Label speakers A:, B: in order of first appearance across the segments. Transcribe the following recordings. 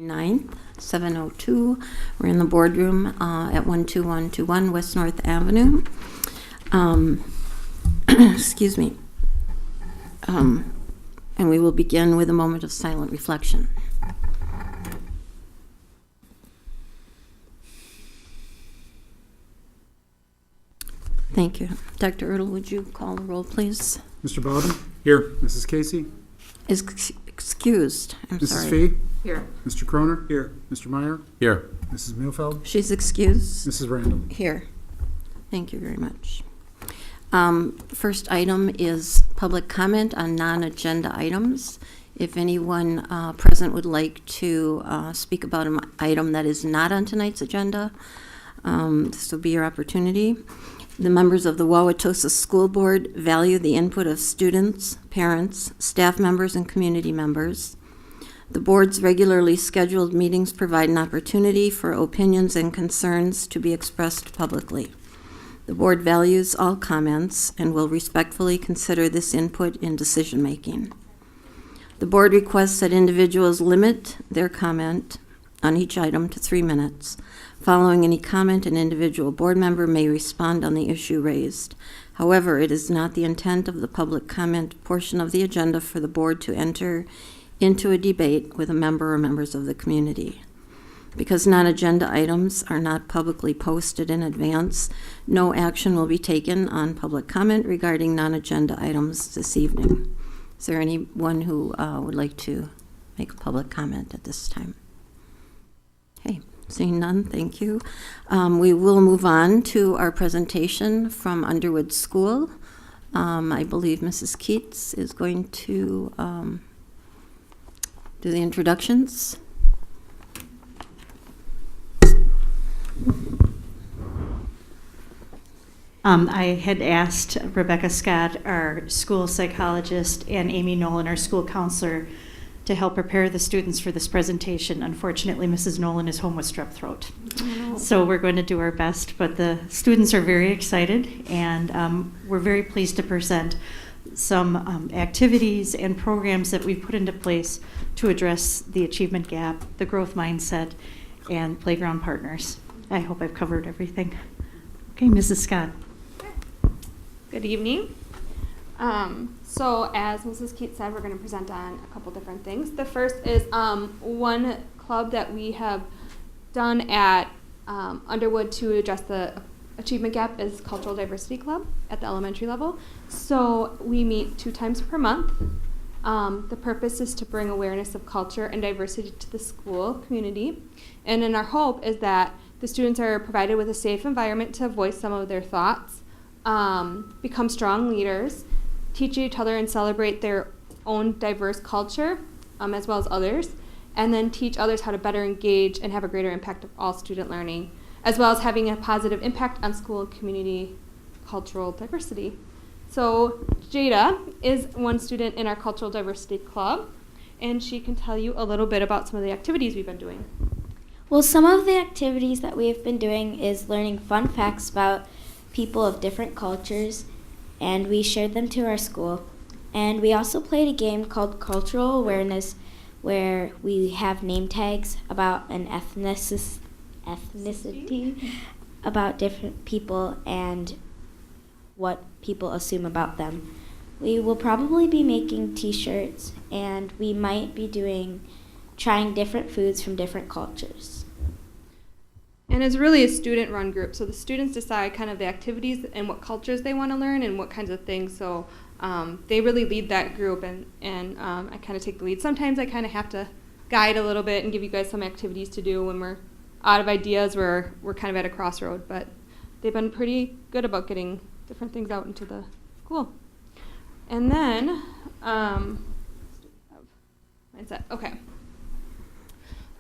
A: 9th, 7:02. We're in the boardroom at 12121 West North Avenue. Excuse me. And we will begin with a moment of silent reflection. Thank you. Dr. Ertl, would you call the roll, please?
B: Mr. Bowden? Here. Mrs. Casey?
A: Is excused. I'm
B: Mrs.
A: sorry.
B: Fee?
C: Here.
B: Mr. Croner? Here. Mr. Meyer?
D: Here.
B: Mrs. Muehlfeld?
A: She's excused.
B: Mrs. Randall?
A: Here. Thank you very much. First item is public comment on non-agenda items. If anyone present would like to speak about an item that is not on tonight's agenda, this will be your opportunity. The members of the Wauwatosa School Board value the input of students, parents, staff members, and community members. The board's regularly scheduled meetings provide an opportunity for opinions and concerns to be expressed publicly. The board values all comments and will respectfully consider this input in decision-making. The board requests that individuals limit their comment on each item to 3 minutes. Following any comment, an individual board member may respond on the issue raised. However, it is not the intent of the public comment portion of the agenda for the board to enter into a debate with a member or members of the community. Because non-agenda items are not publicly posted in advance, no action will be taken on public comment regarding non-agenda items this evening. Is there anyone who would like to make a public comment at this time? Okay, seeing none, thank you. We will move on to our presentation from Underwood School. I believe Mrs. Keats is going to do the introductions.
E: I had asked Rebecca Scott, our school psychologist, and Amy Nolan, our school counselor, to help prepare the students for this presentation. Unfortunately, Mrs. Nolan is home with strep throat. Oh. So we're going to do our best, but the students are very excited, and we're very pleased to present some activities and programs that we've put into place to address the achievement gap, the growth mindset, and playground partners. I hope I've covered everything. Okay, Mrs. Scott.
F: Good evening. So as Mrs. Keats said, we're going to present on a couple different things. The first is one club that we have done at Underwood to address the achievement gap is Cultural Diversity Club at the elementary level. So we meet 2 times per month. The purpose is to bring awareness of culture and diversity to the school community. And then our hope is that the students are provided with a safe environment to voice some of their thoughts, become strong leaders, teach each other and celebrate their own diverse culture, as well as others, and then teach others how to better engage and have a greater impact of all student learning, as well as having a positive impact on school and community cultural diversity. So Jada is one student in our Cultural Diversity Club, and she can tell you a little bit about some of the activities we've been doing.
G: Well, some of the activities that we've been doing is learning fun facts about people of different cultures, and we shared them to our school. And we also played a game called Cultural Awareness, where we have name tags about an ethnicity, about different people and what people assume about them. We will probably be making t-shirts, and we might be trying different foods from different cultures.
F: And it's really a student-run group, so the students decide kind of the activities and what cultures they want to learn and what kinds of things. So they really lead that group, and I kind of take the lead. Sometimes I kind of have to guide a little bit and give you guys some activities to do when we're out of ideas, we're kind of at a crossroad. But they've been pretty good about getting different things out into the school. And then, mindset, okay.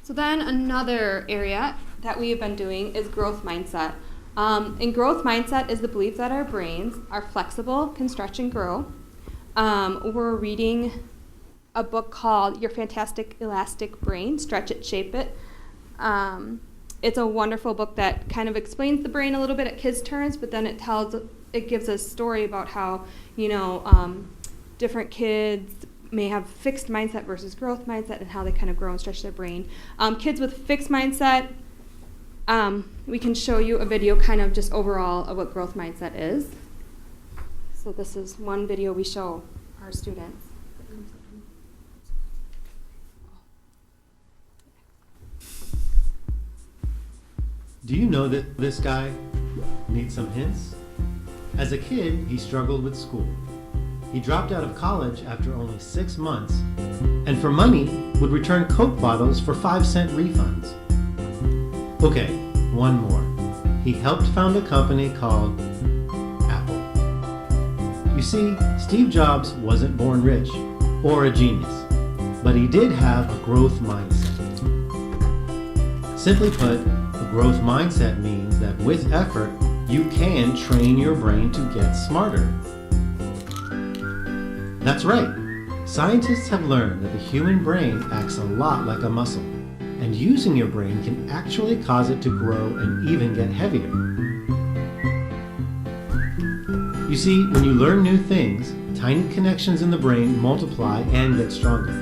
F: So then another area that we have been doing is growth mindset. And growth mindset is the belief that our brains are flexible, can stretch and grow. We're reading a book called Your Fantastic Elastic Brain, Stretch It, Shape It. It's a wonderful book that kind of explains the brain a little bit at kids' terms, but then it gives a story about how, different kids may have fixed mindset versus growth mindset and how they kind of grow and stretch their brain. Kids with fixed mindset, we can show you a video kind of just overall of what growth mindset is. So this is one video we show our students.
C: Do you know that this guy needs some hints? As a kid, he struggled with school. He dropped out of college after only 6 months, and for money, would return Coke bottles for 5-cent refunds. Okay, one more. He helped found a company called Apple. You see, Steve Jobs wasn't born rich or a genius, but he did have a growth mindset. Simply put, a growth mindset means that with effort, you can train your brain to get smarter. That's right. Scientists have learned that the human brain acts a lot like a muscle, and using your brain can actually cause it to grow and even get heavier. You see, when you learn new things, tiny connections in the brain multiply and get stronger.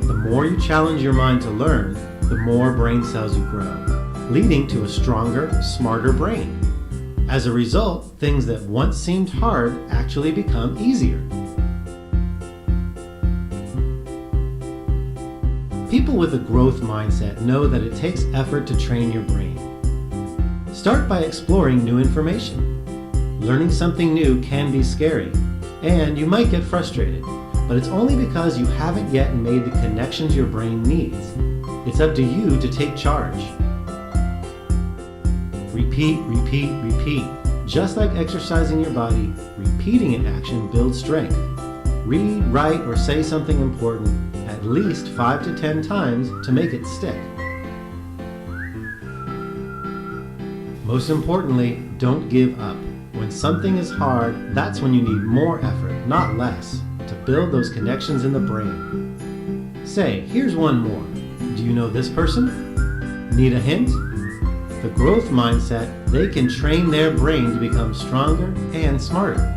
C: The more you challenge your mind to learn, the more brain cells you grow, leading to a stronger, smarter brain. As a result, things that once seemed hard actually become easier. People with a growth mindset know that it takes effort to train your brain. Start by exploring new information. Learning something new can be scary, and you might get frustrated, but it's only because you haven't yet made the connections your brain needs. It's up to you to take charge. Repeat, repeat, repeat. Just like exercising your body, repeating an action builds strength. Read, write, or say something important at least 5 to 10 times to make it stick. Most importantly, don't give up. When something is hard, that's when you need more effort, not less, to build those connections in the brain. Say, here's one more. Do you know this person? Need a hint? The growth mindset, they can train their brain to become stronger and smarter.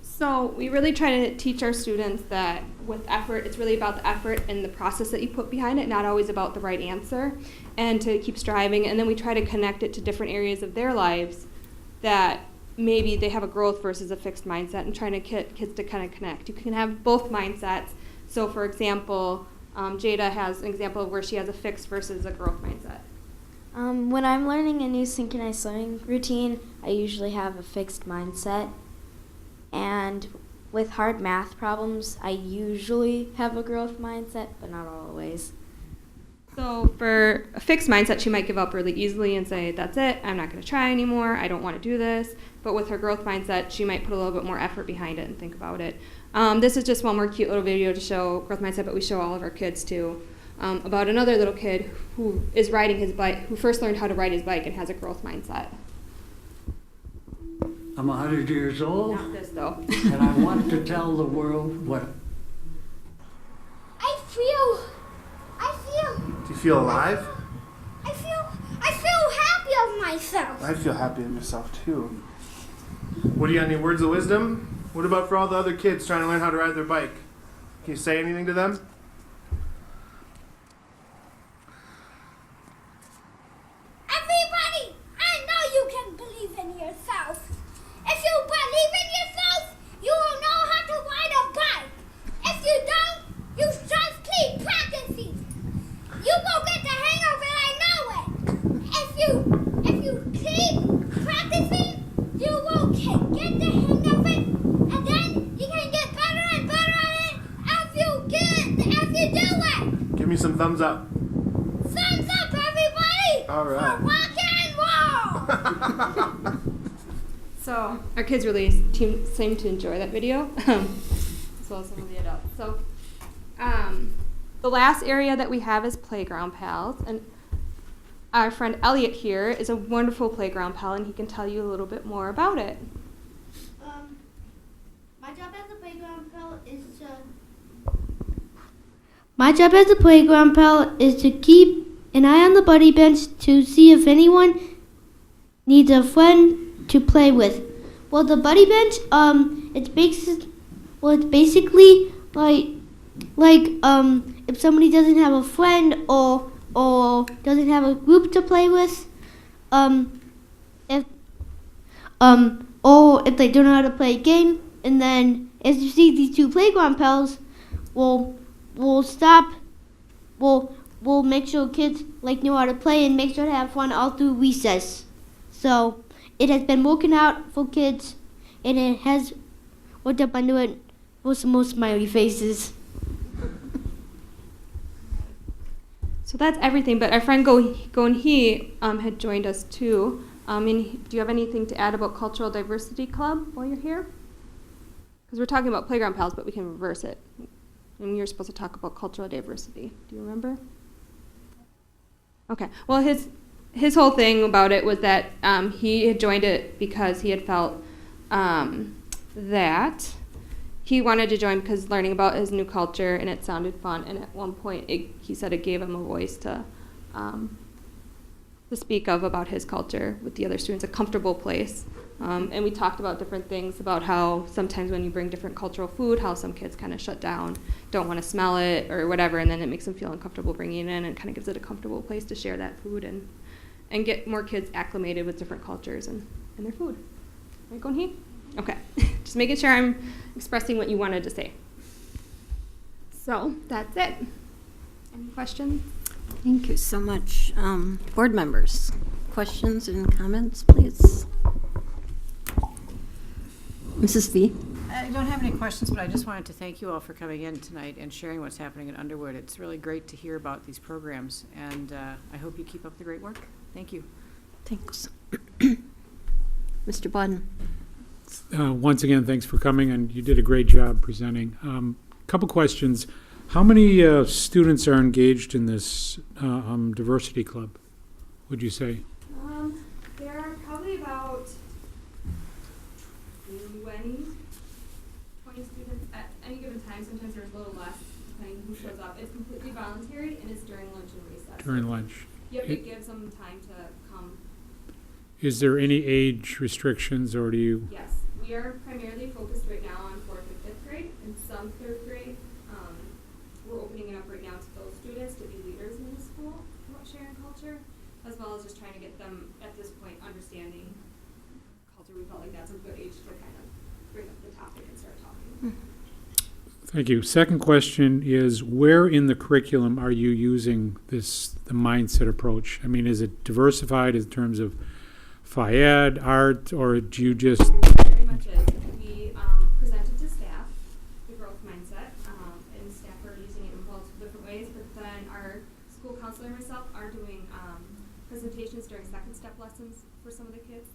F: So we really try to teach our students that with effort, it's really about the effort and the process that you put behind it, not always about the right answer, and to keep striving. And then we try to connect it to different areas of their lives that maybe they have a growth versus a fixed mindset, and trying to get kids to kind of connect. You can have both mindsets. So for example, Jada has an example of where she has a fixed versus a growth mindset.
G: When I'm learning a new synchronized swimming routine, I usually have a fixed mindset. And with hard math problems, I usually have a growth mindset, but not always.
F: So for a fixed mindset, she might give up really easily and say, that's it, I'm not going to try anymore, I don't want to do this. But with her growth mindset, she might put a little bit more effort behind it and think about it. This is just one more cute little video to show growth mindset, but we show all of our kids too, about another little kid who is riding his bike, who first learned how to ride his bike and has a growth mindset.
D: I'm 100 years old,
F: Not this though.
D: and I want to tell the world what
H: I feel.
I: Do you feel alive?
H: I feel happy of myself.
I: I feel happy in myself too. What do you got? Any words of wisdom? What about for all the other kids trying to learn how to ride their bike? Can you say anything to them?
H: Everybody, I know you can believe in yourself. If you believe in yourself, you will know how to ride a bike. If you don't, you just keep practicing. You will get the hang of it, I know it. If you keep practicing, you will get the hang of it, and then you can get better and better at it if you do it.
I: Give me some thumbs up.
H: Thumbs up, everybody!
I: All right.
H: For rock and roll!
F: So our kids really seem to enjoy that video, as well as some of the adults. So the last area that we have is playground pals, and our friend Elliot here is a wonderful playground pal, and he can tell you a little bit more about it.
H: My job as a playground pal is to keep an eye on the buddy bench to see if anyone needs a friend to play with. Well, the buddy bench, it's basically like if somebody doesn't have a friend or doesn't have a group to play with, if or if they don't know how to play a game, and then as you see these two playground pals, we'll make sure kids know how to play and make sure to have fun all through recess. So it has been working out for kids, and it has worked up under it for some more smiley faces.
F: So that's everything, but our friend Gon-hee had joined us too. And do you have anything to add about Cultural Diversity Club while you're here? Because we're talking about Playground Pals, but we can reverse it. And you're supposed to talk about cultural diversity. Do you remember? Okay. Well, his whole thing about it was that he had joined it because he had felt that he wanted to join because learning about his new culture, and it sounded fun. And at one point, he said it gave him a voice to speak about his culture with the other students, a comfortable place. And we talked about different things, about how sometimes when you bring different cultural food, how some kids kind of shut down, don't want to smell it or whatever, and then it makes them feel uncomfortable bringing it in, and kind of gives it a comfortable place to share that food and get more kids acclimated with different cultures and their food. Right, Gon-hee? Okay. Just making sure I'm expressing what you wanted to say. So that's it. Any questions?
A: Thank you so much. Board members, questions and comments, please. Mrs. V.
J: I don't have any questions, but I just wanted to thank you all for coming in tonight and sharing what's happening in Underwood. It's really great to hear about these programs, and I hope you keep up the great work. Thank you.
A: Thanks. Mr. Bodden.
B: Once again, thanks for coming, and you did a great job presenting. Couple questions. How many students are engaged in this diversity club, would you say?
F: There are probably about 20 students at any given time. Sometimes there's a little less, depending who shows up. It's completely voluntary, and it's during lunch and recess.
B: During lunch.
F: Yep, it gives them time to come.
B: Is there any age restrictions, or do you?
F: Yes, we are primarily focused right now on 4th and 5th grade and some 3rd grade. We're opening it up right now to those students to be leaders in the school about sharing culture, as well as just trying to get them at this point understanding culture. We felt like that's a good age to kind of bring up the topic and start talking.
B: Thank you. Second question is, where in the curriculum are you using the mindset approach? I mean, is it diversified in terms of FIAD, art, or do you just?
F: Very much is. We presented to staff the growth mindset, and staff are using it in multiple different ways, but then our school counselor and myself are doing presentations during second step lessons for some of the kids.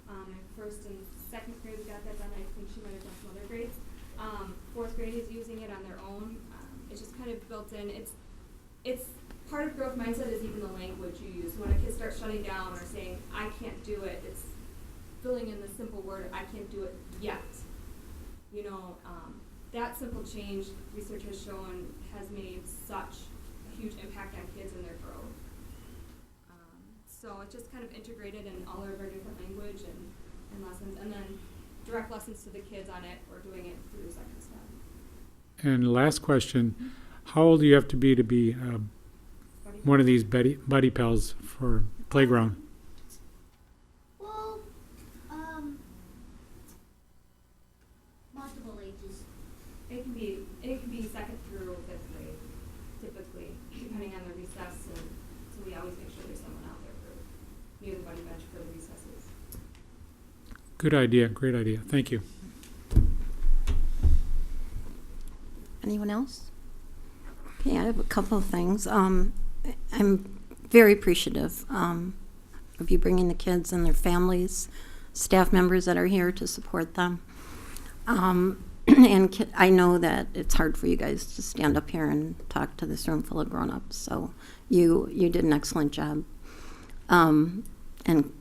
F: In 1st and 2nd grade, we got that done. I think she might have done some other grades. 4th grade is using it on their own. It's just kind of built in. It's part of growth mindset is even the language you use. When a kid starts shutting down or saying, I can't do it, it's filling in the simple word, I can't do it yet. You know, that simple change, research has shown, has made such a huge impact on kids and their growth. So it's just kind of integrated in all of our different language and lessons, and then direct lessons to the kids on it, or doing it through second step.
B: And last question, how old do you have to be one of these buddy pals for playground?
H: Well, multiple ages.
F: It can be 2nd through 5th grade, typically, depending on the recess, and so we always make sure there's someone out there near the buddy bench for the recesses.
B: Good idea, great idea. Thank you.
A: Anyone else? Okay, I have a couple of things. I'm very appreciative of you bringing the kids and their families, staff members that are here to support them. And I know that it's hard for you guys to stand up here and talk to this room full of grown-ups, so you did an excellent job. And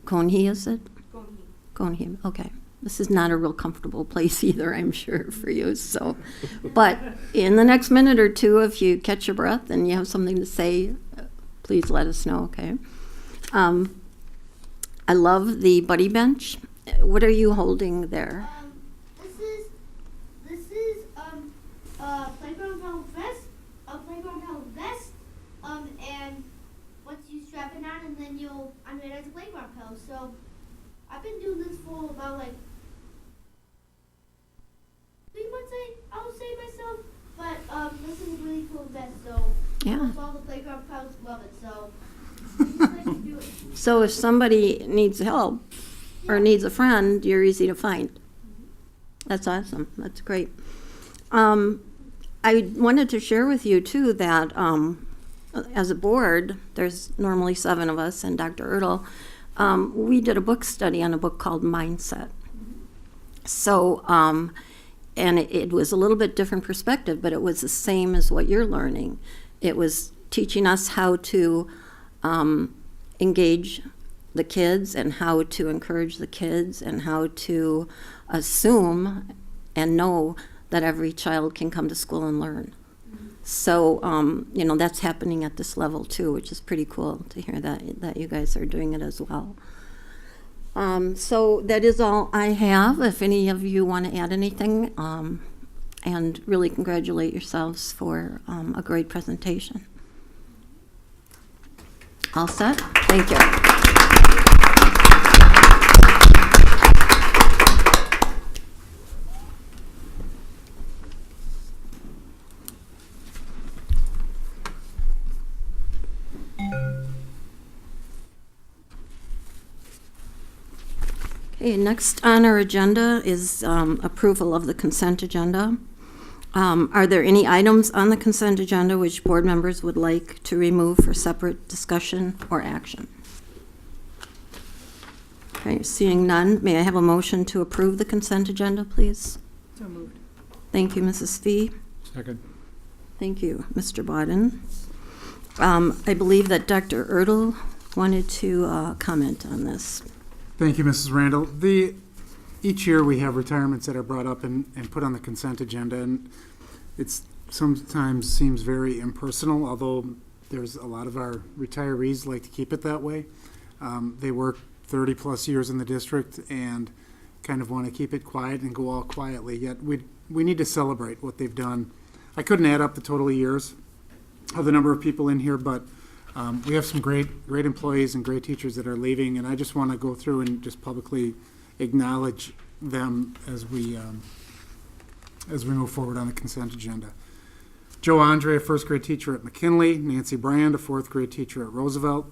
A: Gon-hee, is it?
F: Gon-hee.
A: Gon-hee, okay. This is not a real comfortable place either, I'm sure, for you. So, but in the next minute or two, if you catch your breath and you have something to say, please let us know, okay? I love the buddy bench. What are you holding there?
H: This is a playground towel vest, and once you strap it on, and then I'm it as a playground pillow. So I've been doing this for about like 3 months, I'll say myself. But this is a really cool vest, so
A: Yeah.
H: almost all the playground pals love it. So I just like to do it.
A: So if somebody needs help or needs a friend, you're easy to find. That's awesome. That's great. I wanted to share with you, too, that as a board, there's normally 7 of us and Dr. Ertl, we did a book study on a book called Mindset. So, and it was a little bit different perspective, but it was the same as what you're learning. It was teaching us how to engage the kids and how to encourage the kids and how to assume and know that every child can come to school and learn. So, that's happening at this level too, which is pretty cool to hear that you guys are doing it as well. So that is all I have. If any of you want to add anything, and really congratulate yourselves for a great presentation. All set? Thank you. Okay, next on our agenda is approval of the consent agenda. Are there any items on the consent agenda which board members would like to remove for separate discussion or action? Okay, seeing none, may I have a motion to approve the consent agenda, please?
J: So moved.
A: Thank you, Mrs. Fee.
B: Second.
A: Thank you, Mr. Bodden. I believe that Dr. Ertl wanted to comment on this.
K: Thank you, Mrs. Randall. Each year we have retirements that are brought up and put on the consent agenda, and it's sometimes seems very impersonal, although there's a lot of our retirees like to keep it that way. They work 30 plus years in the district and kind of want to keep it quiet and go all quietly, yet we need to celebrate what they've done. I couldn't add up the total years of the number of people in here, but we have some great employees and great teachers that are leaving, and I just want to go through and just publicly acknowledge them as we move forward on the consent agenda. Joe Andre, a first grade teacher at McKinley. Nancy Brand, a fourth grade teacher at Roosevelt.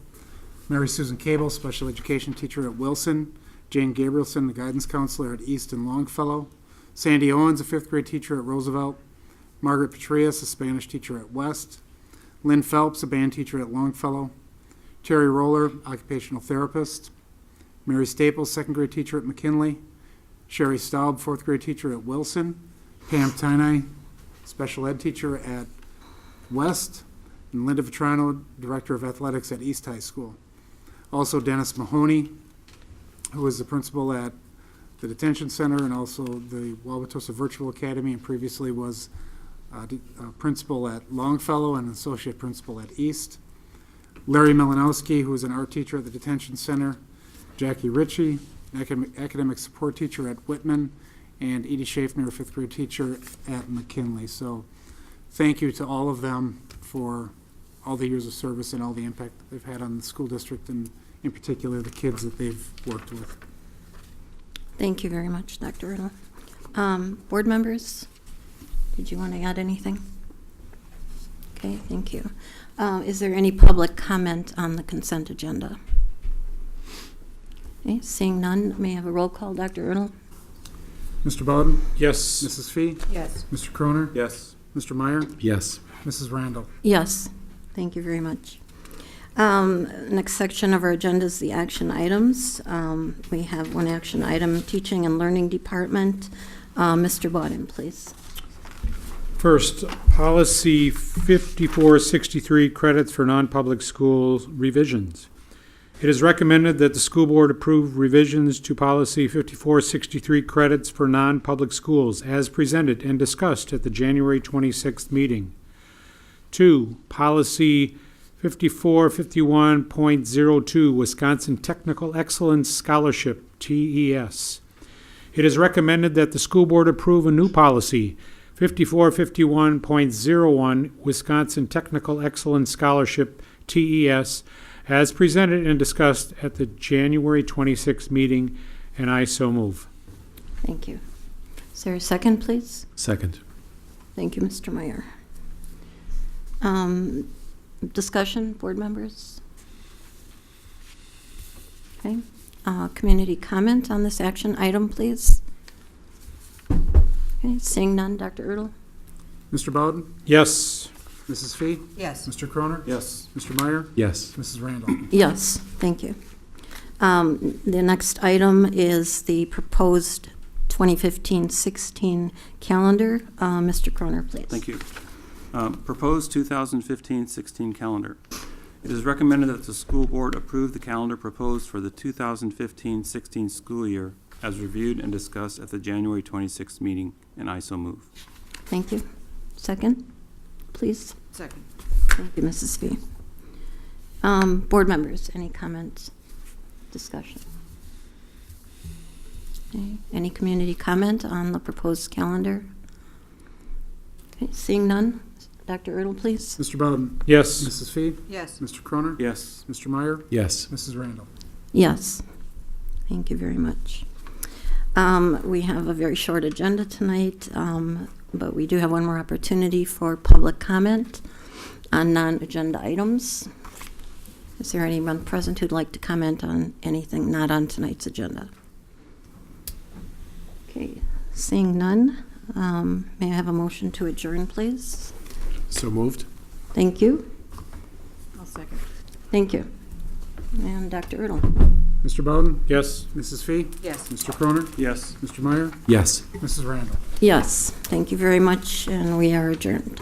K: Mary Susan Cable, special education teacher at Wilson. Jane Gabrielson, the guidance counselor at East and Longfellow. Sandy Owens, a fifth grade teacher at Roosevelt. Margaret Petrius, a Spanish teacher at West. Lynn Phelps, a band teacher at Longfellow. Terry Roller, occupational therapist. Mary Staples, second grade teacher at McKinley. Sherry Staub, fourth grade teacher at Wilson. Pam Tiney, special ed teacher at West. And Linda Vetrano, director of athletics at East High School. Also Dennis Mahoney, who is the principal at the detention center and also the Wauwatosa Virtual Academy, and previously was principal at Longfellow and associate principal at East. Larry Melanowski, who is an art teacher at the detention center. Jackie Ritchie, academic support teacher at Whitman, and Edie Schaffner, a fifth grade teacher at McKinley. So thank you to all of them for all the years of service and all the impact that they've had on the school district and in particular the kids that they've worked with.
A: Thank you very much, Dr. Riddle. Board members, did you want to add anything? Okay, thank you. Is there any public comment on the consent agenda? Okay, seeing none, may I have a roll call, Dr. Riddle?
K: Mr. Bowden?
B: Yes.
K: Mrs. Fee?
J: Yes.
K: Mr. Croner?
I: Yes.
K: Mr. Meyer?
L: Yes.
K: Mrs. Randall?
A: Yes, thank you very much. Next section of our agenda is the action items. We have one action item, teaching and learning department. Mr. Bodden, please.
B: First, policy 5463, credits for non-public school revisions. It is recommended that the school board approve revisions to policy 5463 credits for non-public schools as presented and discussed at the January 26th meeting. 2, policy 5451.02 Wisconsin Technical Excellence Scholarship, TES. It is recommended that the school board approve a new policy, 5451.01 Wisconsin Technical Excellence Scholarship, TES, as presented and discussed at the January 26th meeting, and I so move.
A: Thank you. Is there a second, please?
L: Second.
A: Thank you, Mr. Meyer. Discussion, board members? Okay. Community comment on this action item, please. Okay, seeing none, Dr. Ertl?
K: Mr. Bowden?
B: Yes.
K: Mrs. Fee?
J: Yes.
K: Mr. Croner?
L: Yes.
K: Mr. Meyer?
L: Yes.
K: Mrs. Randall?
A: Yes, thank you. The next item is the proposed 2015-16 calendar. Mr. Croner, please.
M: Thank you. Proposed 2015-16 calendar. It is recommended that the school board approve the calendar proposed for the 2015-16 school year as reviewed and discussed at the January 26th meeting, and I so move.
A: Thank you. Second, please.
J: Second.
A: Thank you, Mrs. Fee. Board members, any comments, discussion? Okay. Any community comment on the proposed calendar? Okay, seeing none, Dr. Ertl, please.
K: Mr. Bowden?
B: Yes.
K: Mrs. Fee?
J: Yes.
K: Mr. Croner?
M: Yes.
K: Mr. Meyer?
L: Yes.
K: Mrs. Randall?
A: Yes. Thank you very much. We have a very short agenda tonight, but we do have one more opportunity for public comment on non-agenda items. Is there anyone present who'd like to comment on anything not on tonight's agenda? Okay, seeing none, may I have a motion to adjourn, please?
L: So moved.
A: Thank you.
J: I'll second.
A: Thank you. And Dr. Ertl?
K: Mr. Bowden?
B: Yes.
K: Mrs. Fee?
J: Yes.
K: Mr. Croner?
M: Yes.
K: Mr. Meyer?
L: Yes.
K: Mrs. Randall?
A: Yes, thank you very much, and we are adjourned.